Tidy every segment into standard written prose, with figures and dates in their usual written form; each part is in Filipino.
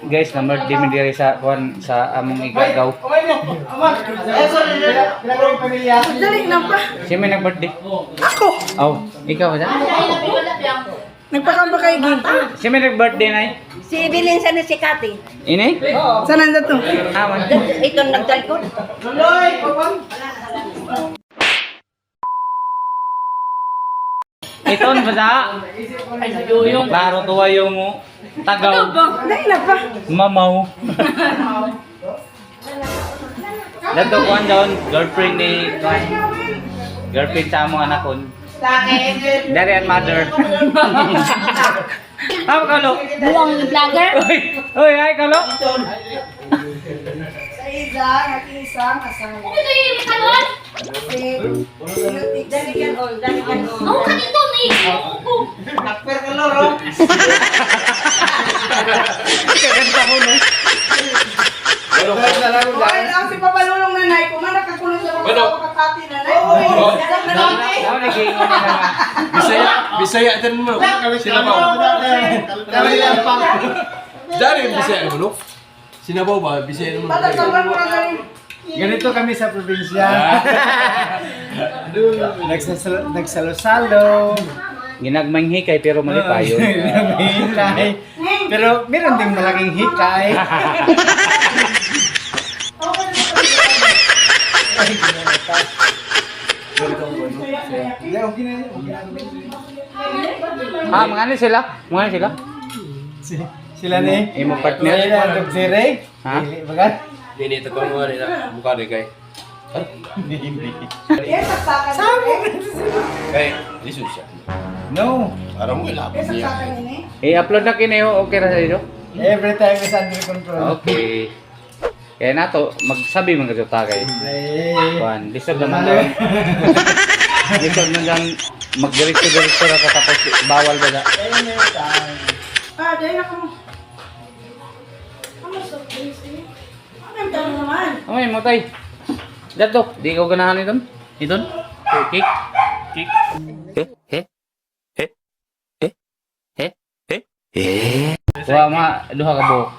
guys na birthday mi diri sa kuan sa among igagaw. Dali na pa. Siya may nag-birthday. Ako. Oh, ikaw ba? Nagpakamba kay Gin. Siya may nag-birthday na Si Evelyn sana si Kati. Ini? Saan nandito to? Aman. Ito nagtalikod. Iton ba sa? Yung klaro tuwa yung tagaw. Dali na pa. Mamaw. Dato kuan doon, girlfriend ni kuan. Girlfriend sa among anak kon. Daddy and mother. Tama kalo. Buwang vlogger. Oy, ay kalo. Sa isang asawa. Ito yung kanon. Dali yan all. Dali yan all. Ako kanito na Nakper ka loro. Kaganda mo no. Okay lang si Papalulong nanay. Kung man nakakulong sa mga kakati nanay. Ako nag-iingon na nga. Bisaya din mo. Sinabaw. Dari Bisaya mo, no? Sinabaw ba? Bisaya mo. Tatagsaban mo na dali. Ganito kami sa probinsya. Nagsalo-salo. Ginagmang hikay pero mali pa yun. Hikay. Pero meron ding malaking hikay. Mga ano sila? Mga ano sila? Sila ni. Imo partner? Sila ang sire. Ha? Bagat? Nini, tagaw mo nila. Mukha rin kay. Yes, saksakan. Kay, lisod siya. No. Parang mo ilapit Yes, niya. saksakan ini. I-upload na kinayo. Okay na sa dito? Every time is under control. Okay. Kaya nato, magsabi mga kasuta kayo. Ay. Juan, lisod naman daw. Lisod na lang mag-diretso-diretso na tapos bawal ba na? Anytime. Dahil ako. Ano sa place? Ano yung tanong naman? Amay mo tay. Dato, di ko ganahan iton? Iton? Kick? Kick? Tuwa mga duha ka buhok.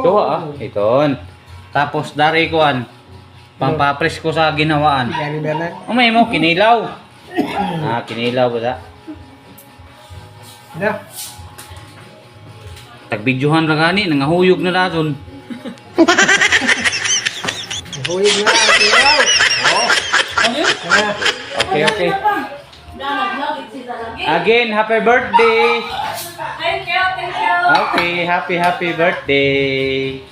Tuwa ah, iton. Tapos dari kuan. Pampapres ko sa ginawaan. Gani ba na? Amay mo, kinilaw. Kinilaw ba sa? Na. Tagbidyohan ra gani, nangahuyog na daton. Huyog na. Siyaw. Okay, okay. Again, happy birthday. Thank you, thank you. Okay, happy birthday.